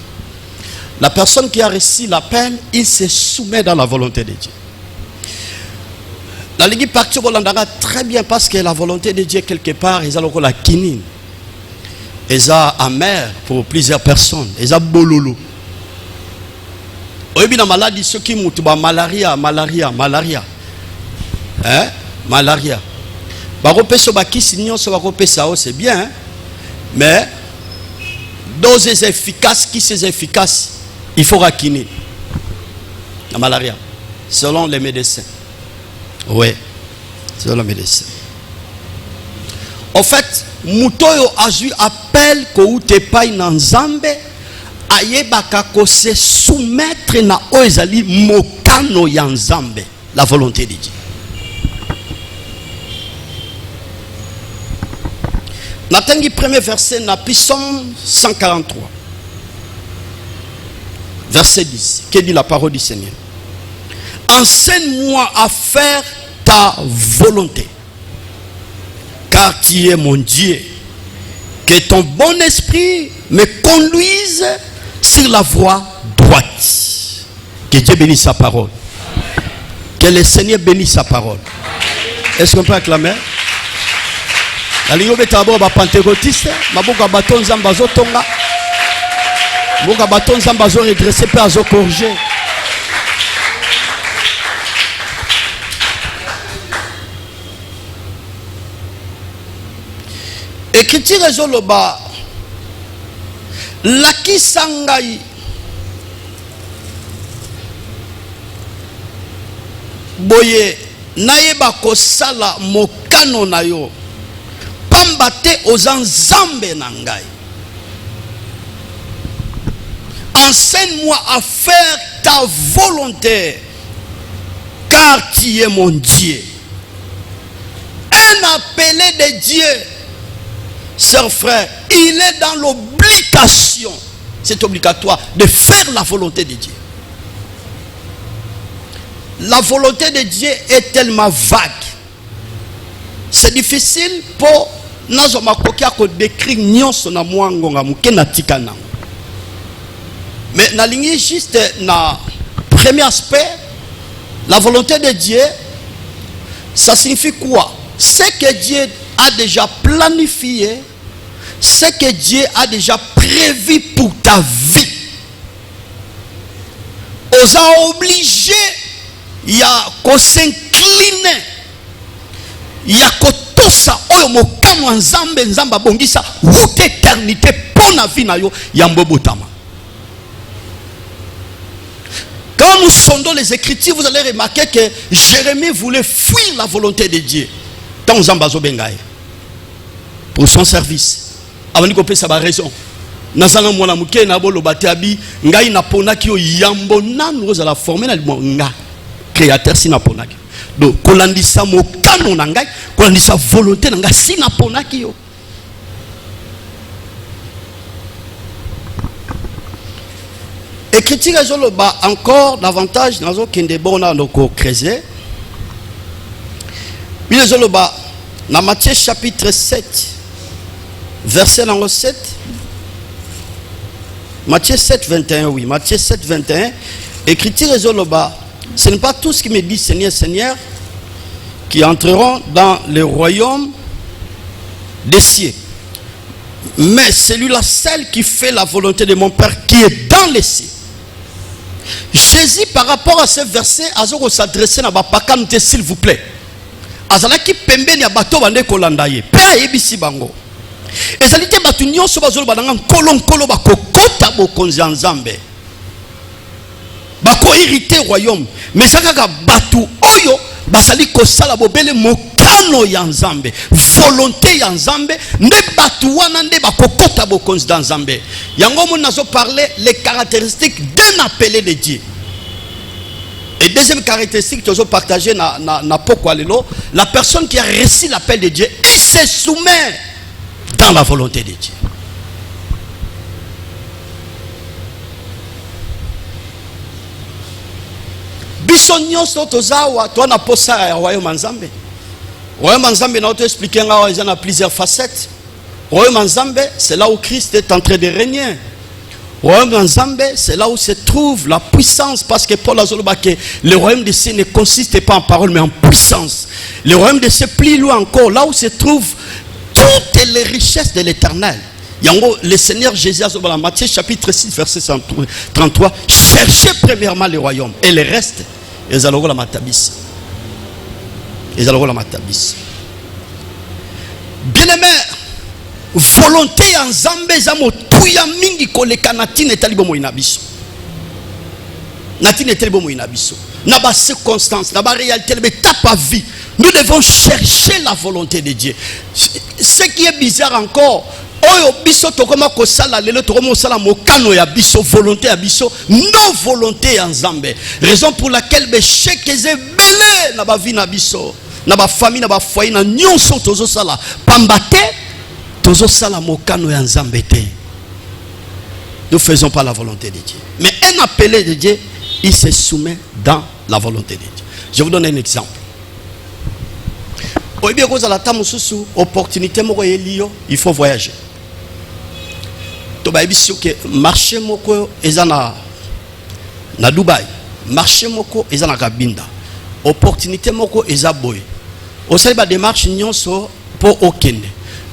La personne qui a reçu l'appel, il se soumet dans la volonté de Dieu. La Ligue partie très bien parce que la volonté de Dieu quelque part, ils ont la kinine. Ils ont amer pour plusieurs personnes. Ils ont bololo. Oyebi na maladie ceux qui mutu ba malaria. Hein? Malaria. Ba repesa ba kisi nyonso ba repesa c'est bien hein? Mais doses efficaces qui c'est efficace, il faut raquiner. La malaria selon les médecins. Oui, selon les médecins. En fait, mutoyo azui appelle ko ute pai na nzambe ayebaka ko se soumettre na oezali mokano ya nzambe, la volonté de Dieu. Natangi premier verset na Psaume 143. Verset 10. Que dit la parole du Seigneur? Enseigne-moi à faire ta volonté, car tu es mon Dieu. Que ton bon esprit me conduise sur la voie droite. Que Dieu bénisse sa parole. Que le Seigneur bénisse sa parole. Est-ce qu'on peut acclamer? La ligne est d'abord ba pentecôtiste, maboka baton zambazo tonga, maboka baton zambazo redresser pe azo corriger. Écriture ezoloba laki sangai boye nayeba kosala mokano na yo pambate ozanzambe na ngai. Enseigne-moi à faire ta volonté, car tu es mon Dieu. Un appelé de Dieu, sœur, frère, il est dans l'obligation, c'est obligatoire, de faire la volonté de Dieu. La volonté de Dieu est tellement vague. C'est difficile pour nous de décrire nyonso na mwangonga muke na tikana. Mais na ligne juste na premier aspect, la volonté de Dieu, ça signifie quoi? Ce que Dieu a déjà planifié, ce que Dieu a déjà prévu pour ta vie. On a obligé, il y a qu'on s'incliner, il y a qu'on tosa oyo mokano nzambe nzamba bongisa toute éternité pour la vie na yo yambobotama. Quand nous sondons les Écritures, vous allez remarquer que Jérémie voulait fuir la volonté de Dieu. Tant Zambazo Bengaï. Pour son service. Avant de couper sa raison. Nazana mwana muke na bolo batiabi ngai na ponaki yo yambo nanu oza la former na nga créateur si na ponaki. Donc kolandisa mokano na ngai, kolandisa volonté na ngai si na ponaki yo. Écriture ezoloba encore davantage nazo kende bona ndoko creuser. Bi ezoloba na Matthieu chapitre 7 verset numéro 7. Matthieu 7 21 oui, Matthieu 7 21. Écriture ezoloba, ce n'est pas tous qui me disent Seigneur Seigneur qui entreront dans le royaume des cieux, mais celui-là seul qui fait la volonté de mon Père qui est dans les cieux. Jésus, par rapport à ce verset, a s'adressé à Bapakamte, s'il vous plaît. Azalaki pembeni ya bato bande kolandaye. Père yebisi bango. Ezalite batu nyonso bazolo bananga nkolo bakokota bokonzi ya Nzambe. Bako irrité royaume. Mais sakaka batu oyo basali kosala bobele mokano ya Nzambe. Volonté ya Nzambe nde batu wana nde bakokota bokonzi ya Nzambe. Yango mo nazo parler les caractéristiques d'un appelé de Dieu. Et deuxième caractéristique que je vais partager na poko alelo, la personne qui a reçu l'appel de Dieu, il se soumet dans la volonté de Dieu. Biso nyonso tozawa toana posa ya royaume nzambe. Royaume nzambe na auto expliquer nga ils en plusieurs facettes. Royaume nzambe c'est là où Christ est en train de régner. Royaume nzambe c'est là où se trouve la puissance, parce que Paul a dit que le royaume de Dieu ne consiste pas en parole mais en puissance. Le royaume de Dieu plus loin encore, là où se trouvent toutes les richesses de l'éternel. Le Seigneur Jésus a dit dans Matthieu chapitre 6 verset 33, cherchez premièrement le royaume et le reste ils allont la matabis. Ils allont la matabis. Bien-aimé, volonté en Zambé zamo tuya mingi koleka natine talibo mo inabiso. Natine talibo mo inabiso. Na ba circonstance, na ba réalité, mais ta pas vie. Nous devons chercher la volonté de Dieu. Ce qui est bizarre encore, oyo biso tokoma kosala lelo tokoma sala mokano ya biso volonté ya biso non volonté ya Nzambe. Raison pour laquelle be cheke zebele na ba vie na biso, na ba famille na ba foyer na nyonso tozo sala pambate tozo sala mokano ya Nzambe te. Nous faisons pas la volonté de Dieu. Mais un appelé de Dieu, il se soumet dans la volonté de Dieu. Je vous donne un exemple. Opportunité il faut voyager. Marché moko ezana na Dubaï, marché moko ezana Kabinda, opportunité moko ezaboy. Au sein de la démarche nyonso pour okende.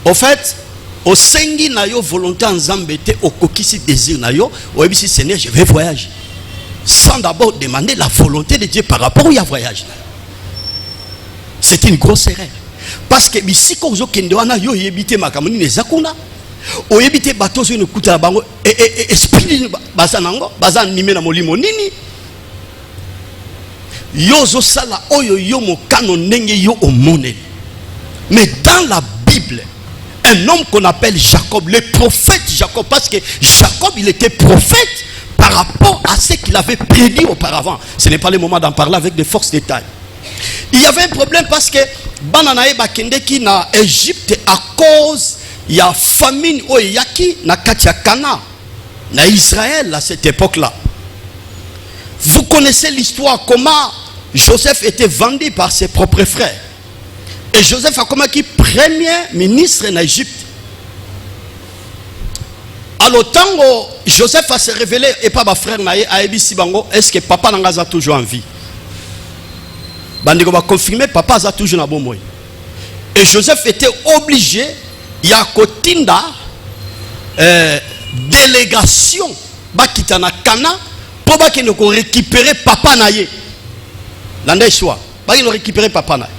En fait, au sengi na yo volonté en Zambété au kokisi désir na yo, au ebisi Seigneur je vais voyager. Sans d'abord demander la volonté de Dieu par rapport au voyage. C'est une grosse erreur. Parce que si vous avez yo yebite makamoni nezakuna o yebite bato zo ne kuta bango esprit bazanango bazan nimé na molimo nini yo zo sala oyo yo mokano ndenge yo omone. Mais dans la Bible, un homme qu'on appelle Jacob, le prophète Jacob, parce que Jacob il était prophète par rapport à ce qu'il avait prédit auparavant. Ce n'est pas le moment d'en parler avec de forces détails. Il y avait un problème parce que Bananae Bakendeki na Égypte à cause il y a famine au yaki na katia Kana na Israël à cette époque-là. Vous connaissez l'histoire comment Joseph était vendu par ses propres frères. Et Joseph a comme qui premier ministre en Égypte. Alors tant que Joseph a se révélé et pas ma frère nae a ebisi bango, est-ce que papa n'a toujours en vie? Bandeko va confirmer papa a toujours na bon moy. Et Joseph était obligé ya kotinda délégation bakita na Kana pour ba ki ne ko récupérer papa naye. Landa choix ba ki no récupérer papa naye.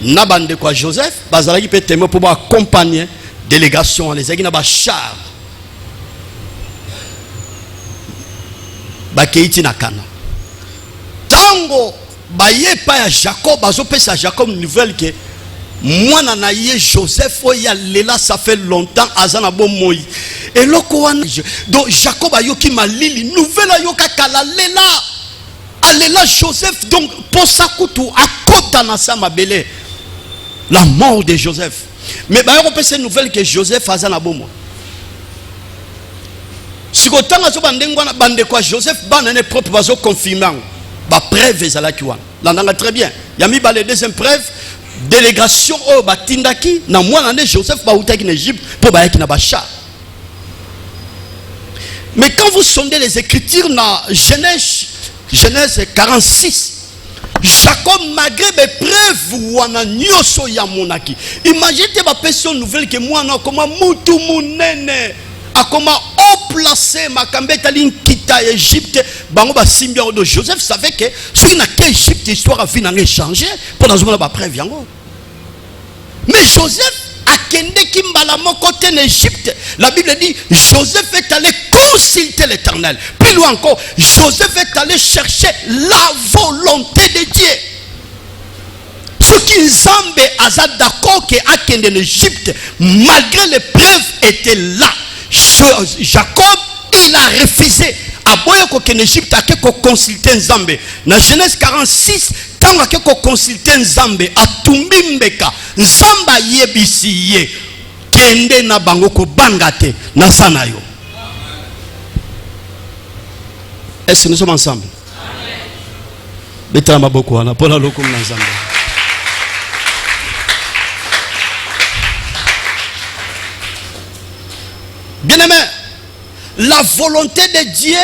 Na bandeko Joseph bazalaki pe témoin pour accompagner délégation les agina ba char. Ba keiti na Kana. Tango baye pa ya Jacob bazopesa Jacob nouvelle que moi nanaye Joseph oya lela ça fait longtemps azana bon moi et lokoana donc Jacob ayoki malili nouvelle ayoka kala lela alela Joseph donc pour ça kutu akota na sa mabele la mort de Joseph. Mais bayo pesa nouvelle que Joseph azana bon moi sikotanga so bandengwana bande kwa Joseph banane propre bazo confirmant ba preuve ezalaki wana landanga très bien yami ba les deuxième preuve délégation au batindaki na mwana ne Joseph ba utaki en Égypte pour ba yaki na bacha. Mais quand vous sondez les écritures na Genèse 46, Jacob malgré les preuves wana nyoso ya monaki, imaginez ba personne nouvelle que moi na comment mutu munene akoma au placé makambe tali kita Égypte bango ba simbia de Joseph savait que ce qui n'a qu'Égypte histoire a fini en changer pour dans une ba preuve yango. Mais Joseph a kende kimbala mon côté en Égypte. La Bible dit Joseph est allé consulter l'Éternel. Plus loin encore, Joseph est allé chercher la volonté de Dieu. Ce qui Nzambe a d'accord que a kende en Égypte malgré les preuves étaient là. Jacob il a refusé. Aboya ko en Égypte a que consulter Nzambe. Dans Genèse 46 Tango ke ko consulter Nzambe atumbi mbeka Nzamba yebisi ye kende na bango ko bangate na sana yo. Est-ce que nous sommes ensemble? Betama boko wana pona lokum na Nzambe. Bien-aimé, la volonté de Dieu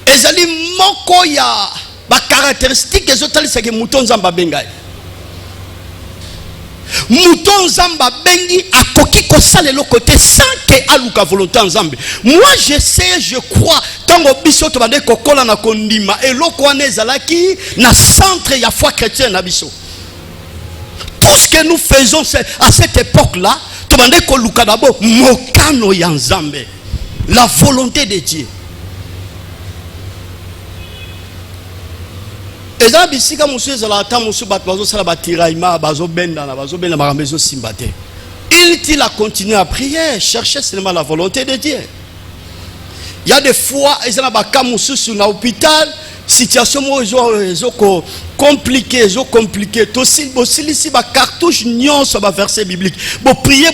ezali moko ya ba caractéristique ezotali que mouton Nzamba bengai. Mouton Nzamba bengi akoki kosala le côté sans que aluka volonté Nzambe. Moi je sais, je crois tango biso to bande kokola na kondima eloko wana ezalaki na centre ya foi chrétienne na biso. Tout ce que nous faisons à cette époque-là, to bande ko luka d'abord mokano ya Nzambe, la volonté de Dieu. Eza bisika musu ezala ata musu bato bazosala batiraima bazobenda makambo ezosimba te. Il a continué à prier, chercher seulement la volonté de Dieu. Il y a des fois ezala baka musu sur l'hôpital, situation mo ezoko compliqué, to si ba cartouche nyonso ba verset biblique. Bo prier.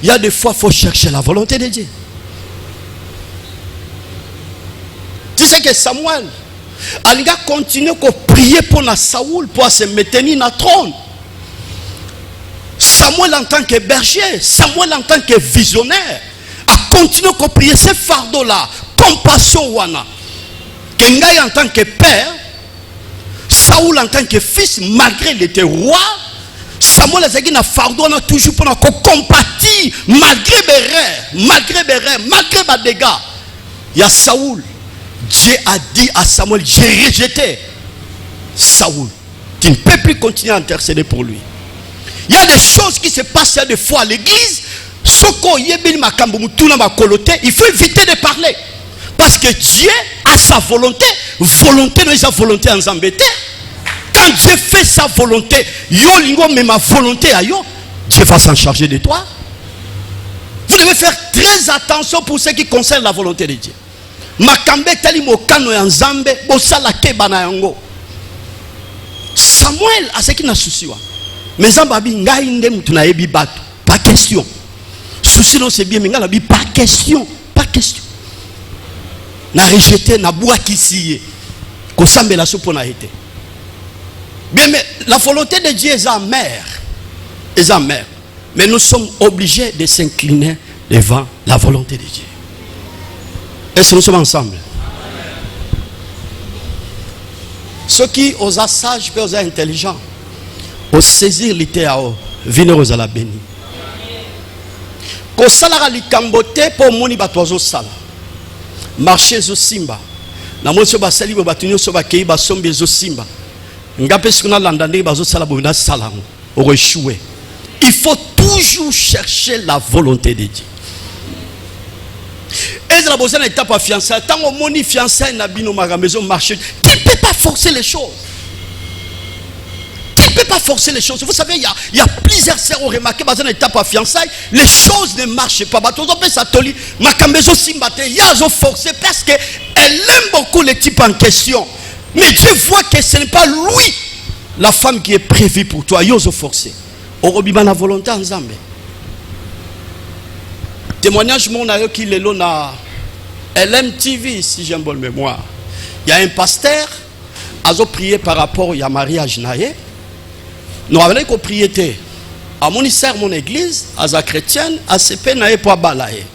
Il y a des fois faut chercher la volonté de Dieu. Tu sais que Samuel Aliga continue à prier pour la Saoul pour se maintenir dans le trône. Samuel en tant que berger, Samuel en tant que visionnaire, a continué à prier ce fardeau là, compassion wana. Kengai en tant que père, Saoul en tant que fils, malgré il était roi, Samuel a dit na fardeau wana toujours pour compatir malgré les erreurs, malgré les dégâts. Il y a Saoul. Dieu a dit à Samuel, j'ai rejeté Saoul. Tu ne peux plus continuer à intercéder pour lui. Il y a des choses qui se passent, il y a des fois à l'église. Il faut éviter de parler. Parce que Dieu a sa volonté. Volonté non sa volonté en zambété. Quand Dieu fait sa volonté, mais ma volonté à Dieu va s'en charger de toi. Vous devez faire très attention pour ce qui concerne la volonté de Dieu. Makambe tali mokano ya Nzambe bosala keba na yango. Samuel a ce qui n'a souci wa. Mais Nzamba bi ngai nde mutu na yebi bato. Pas question. Souci non c'est bien mais ngala bi pas question. Na rejeté na boua kisiye. Ko sambela sopo na été. Bien mais la volonté de Dieu est amère. Mais nous sommes obligés de s'incliner devant la volonté de Dieu. Est-ce que nous sommes ensemble? Ceux qui osent sages, osent intelligents, osent saisir l'ité à eux, venez aux la béni. Ko salara likambote pour moni batozo sala. Marcher zo simba. Na moso ba sali ba tunyo so ba kei ba sombe zo simba. Ngape sikuna landande ba zo sala bo na sala. Au échouer. Il faut toujours chercher la volonté de Dieu. Et la bonne étape à fiançailles. Tant qu'on moni fiançailles n'a bino ma maison marché. Tu ne peux pas forcer les choses. Vous savez, il y a plusieurs sœurs ont remarqué dans une étape à fiançailles, les choses ne marchent pas. Ma maison simbate, il y a forcé parce qu'elle aime beaucoup le type en question. Mais Dieu voit que ce n'est pas lui, la femme qui est prévue pour toi. Il y a forcé. Au la volonté en Zambé. Témoignage mon ayo qui est là na LMTV si j'ai une bonne mémoire. Il y a un pasteur a prié par rapport à mariage naé. Nous avons une propriété. À mon sert mon église, à sa chrétienne, à ce peine naé pour balayer.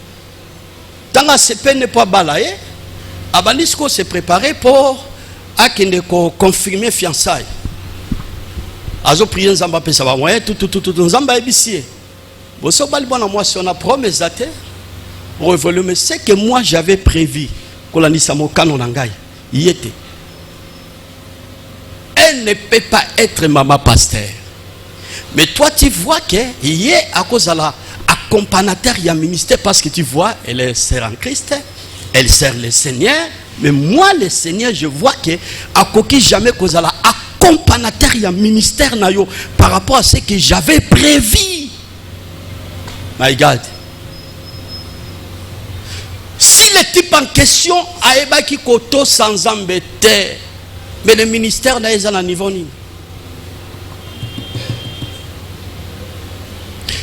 Tant à ce peine n'est pas balayer, à Banisco s'est préparé pour confirmer fiançailles. A prié Nzamba pesa ba moyen tout Nzamba ebisier. Moi, si on a promis, mais c'est que moi j'avais prévu que la y était. Elle ne peut pas être maman pasteur. Mais toi tu vois qu'elle est à cause de la accompagnateur il y a ministère parce que tu vois elle est sert en Christ, elle sert le Seigneur. Mais moi le Seigneur je vois que à coquille jamais cause de la accompagnateur il y a ministère par rapport à ce que j'avais prévu. My God. Si le type en question a ébaki koto sans embêter, Mais le ministère n'a pas un niveau ni.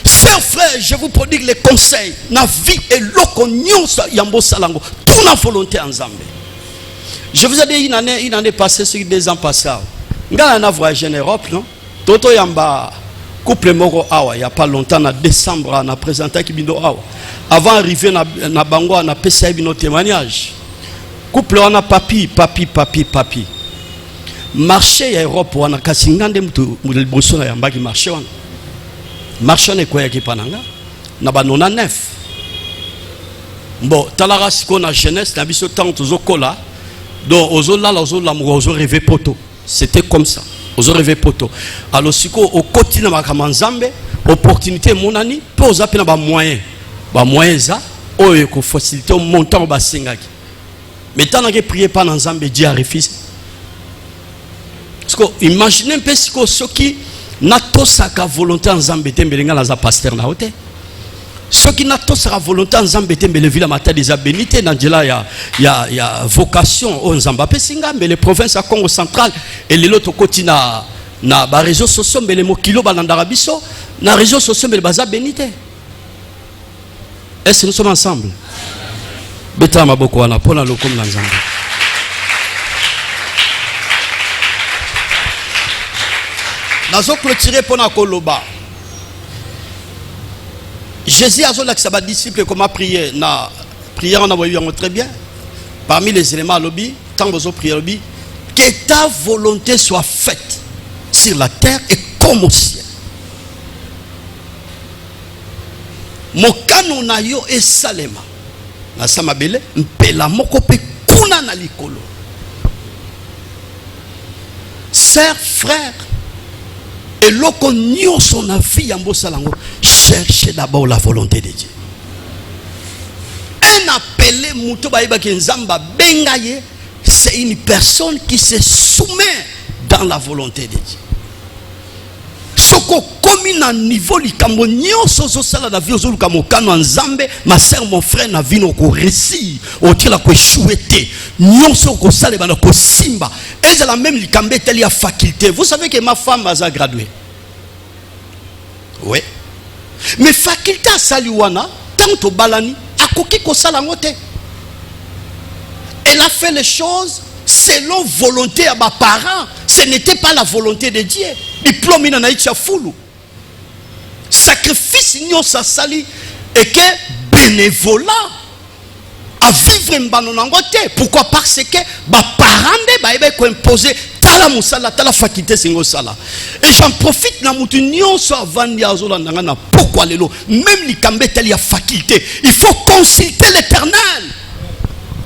Chers frères, je vous prodigue les conseils. Na vie et l'oconion yambo salango. Tout la volonté en Zambie. Je vous ai dit une année passée, sur 2 ans passés. Nga a voyagé en Europe, non? Toto yamba couple moro awa. Il n'y a pas longtemps, en décembre, on a présenté Kibindo awa. Avant d'arriver na Bango, on a passé nos témoignages. Couple on a papi. Marché en Europe, on a kasingande mudel bosona yamba qui marché on. Marché ne quoi qui pananga. Na banona neuf. Bon, talara siko na jeunesse, na biso tant tozokola. Donc ozola ozo rêver poto. C'était comme ça. Ozo rêver poto. Alors siko au quotidien makamanzambe, opportunité monani, pe ozape na ba moyen. Ba moyen za oyo ko faciliter au montant ba singaki. Mais tant que prier pas dans Zambie, Dieu a refusé. Parce que imaginez un peu ce qui n'a pas sa volonté en Zambie, tembelenga na za pasteur na hote. Ce qui n'a pas sa volonté en Zambie, tembele villa mata des abénités dans ya vocation au Zambapé singa, mais les provinces à Congo central et les autres côtés na ba réseaux sociaux, mais les mots kilo balandarabiso na réseaux sociaux mais les baza bénité. Est-ce que nous sommes ensemble? Beta maboko wana pona lokom na Nzambe. Nazo clôturer pona koloba. Jésus a dit à ses disciples comment prier. Na prière on a vu très bien. Parmi les éléments lobby, tant que prier lobby, que ta volonté soit faite sur la terre et comme au ciel. Mokano na yo esalema. Na samabele mpela moko pe kuna na likolo. Sœurs, frères, et l'oko nyo son avis yambo salango, cherchez d'abord la volonté de Dieu. Un appelé mouto baïba kenzamba bengaye, c'est une personne qui se soumet dans la volonté de Dieu. Soko komi na niveau likambo nyonso zo sala na vie ozolu kamo kano nzambe ma sœur mon frère na vie no ko réussir o tila ko choueté nyonso ko sala bana ko simba et la même likambe teli a faculté. Vous savez que ma femme a gradué. Oui. Mais faculté saliwana tant to balani akoki ko sala ngote. Elle a fait les choses selon volonté à mes parents. Ce n'était pas la volonté de Dieu. Diplôme ina naïcha foulou. Sacrifice nyo sa sali et que bénévolat à vivre mbanonangote. Pourquoi? Parce que ba parents ba ebe ko imposer tala musala tala faculté singo sala. Et j'en profite na mutu nyo so avandi azola ndanga na pourquoi lelo même likambe tali ya faculté. Il faut consulter l'Éternel.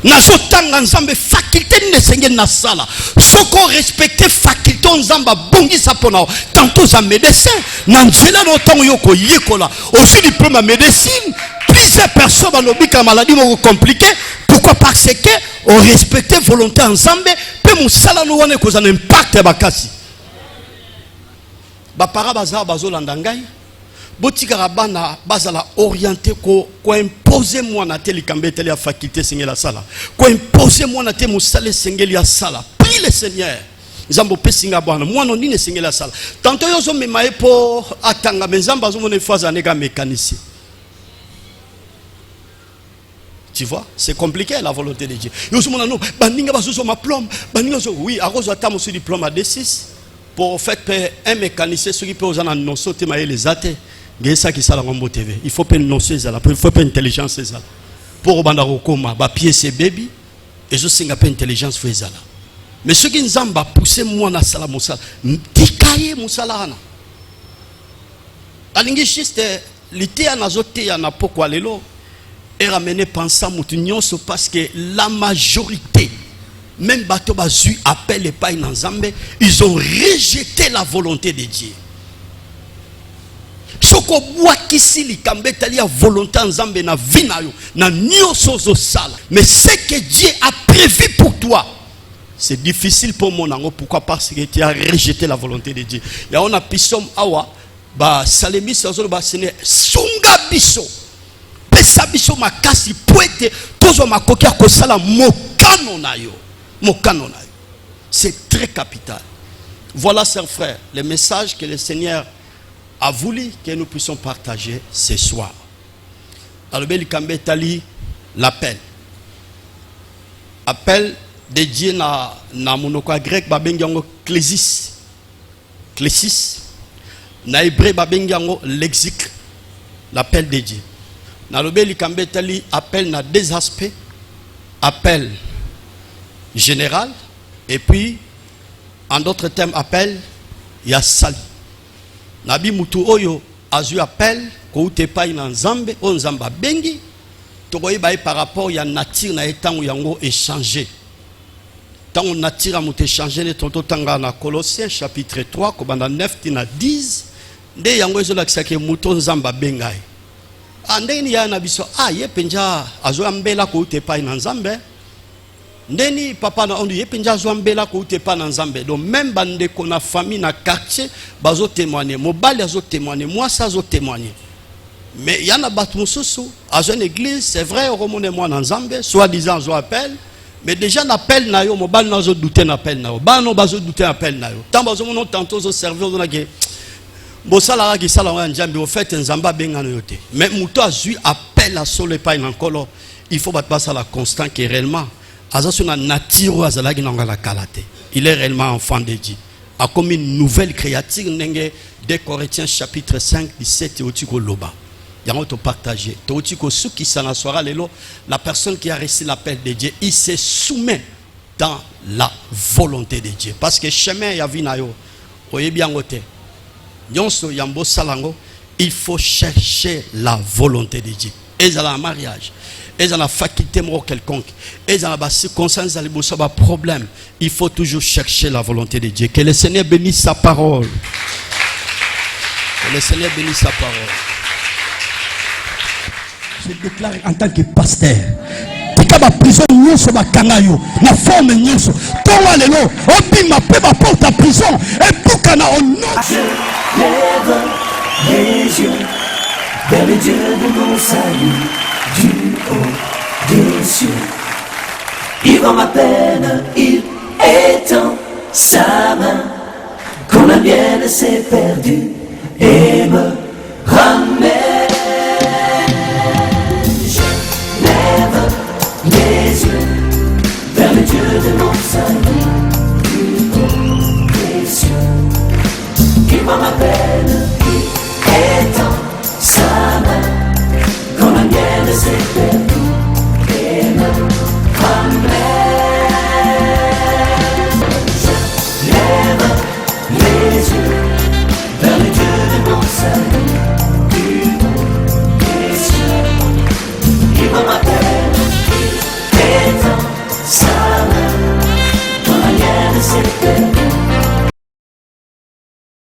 Nazotanga nzambe faculté ne senge na sala. Soko respecter faculté nzamba bongi sapona. Tantôt za médecin, nanzela no tango yoko yekola. Aussi diplôme à médecine, plusieurs personnes balobi ka maladie mo compliqué. Pourquoi? Parce que on respecter volonté nzambe, pe musala no wane koza na impact bakasi. Ba para baza bazolanda ngai. Botika rabana bazala orienté ko imposer moi na teli kambeteli ya faculté singela sala ko imposer moi na te musale singeli ya sala. Prie le Seigneur nzambo pesinga bwana moi non nini singela sala tanto yozo memaye po atanga menzamba zo mone fois aneka mécanicien. Tu vois, c'est compliqué la volonté de Dieu. Yozo mona no baninga bazo ma plombe baninga zo oui arozo atamo sur diplôme à D6 pour fait un mécanicien celui qui peut aux en non sauter les athées. Il faut pas une il faut pas une intelligence pour ba pied c'est baby et je sais pas intelligence mais ce qui nous a poussé moi na sala musala tikaye musala na alingi juste l'été à nazoté à na pourquoi lelo et ramener pensant mutunyoso parce que la majorité même bateau bazu appelle pas dans Zambé ils ont rejeté la volonté de Dieu. Soko bwakisi likambe tali ya volonté nzambe na vie na yo na nyoso zo sala. Mais ce que Dieu a prévu pour toi, c'est difficile pour mon ango. Pourquoi? Parce que tu as rejeté la volonté de Dieu. Ya on a pisom awa ba salemi sazo ba sene sunga biso. Pesa biso makasi poete tozo makoki ko sala mokano na yo. Mokano na yo. C'est très capital. Voilà, chers frères, le message que le Seigneur a voulu que nous puissions partager ce soir. L'appel. Appel dédié na monoko grec babengiango klesis. Klesis. Na hébreu babengiango lexique. L'appel dédié. Na lobeli kambetali appel na deux aspects. Appel général et puis en d'autres termes appel ya sali. Nabi mutu oyo azu appel ko utepai na nzambe o nzamba bengi tokoyi baye par rapport ya nature na etango yango échanger. Tango nature amutu échanger ne tonto tanga na Colossiens chapitre 3 ko banda 9 tina 10 nde yango ezolakisa ke mutu nzamba bengai. Andeni ya na biso ye penja azu ambela ko utepai na nzambe. Ndeni papa na ondu yepenja zwambela ko utepa na nzambe. Donc même bande ko na famille na quartier bazo témoigner, mobali azo témoigner, moi ça azo témoigner. Mais yana batu mususu azo une église, c'est vrai romone moi na nzambe, soit disant zo appel, mais déjà n'appel na yo mobali na zo douter n'appel na yo. Ba no bazo douter appel na yo. Tant bazo mono tantôt zo servir zo na ke bo sala ki sala wa nzambe au fait nzamba bengano yote. Mais muto azui appel à solo pa na nkolo, il faut battre ça la constant qui réellement il est réellement enfant de Dieu. A comme une nouvelle créature, de Corinthiens chapitre 5, 17, la personne qui a reçu l'appel de Dieu, il se soumet dans la volonté de Dieu. Parce que chemin yavinayo, il faut chercher la volonté de Dieu. Et dans le mariage. Et dans la faculté quelconque, et dans la circonstance, dans problème, il faut toujours chercher la volonté de Dieu. Que le Seigneur bénisse sa parole. Que le Seigneur bénisse sa parole. Je déclare en tant que pasteur. La prison nyonso bakangayo na forme nyonso tonga lelo obima pe ba porte prison et bukana au nom. Je lève les yeux vers le Dieu de mon salut. Du haut des cieux, il voit ma peine, il étend sa main. Quand la mienne s'est perdue et me ramène, je lève les yeux vers le Dieu de mon salut. Du haut des cieux, il voit ma peine, il étend sa main. Quand la mienne s'est perdue et me ramène, je lève les yeux vers le Dieu de mon salut. Du haut des cieux, il voit ma peine, il étend sa main. Quand la mienne s'est perdue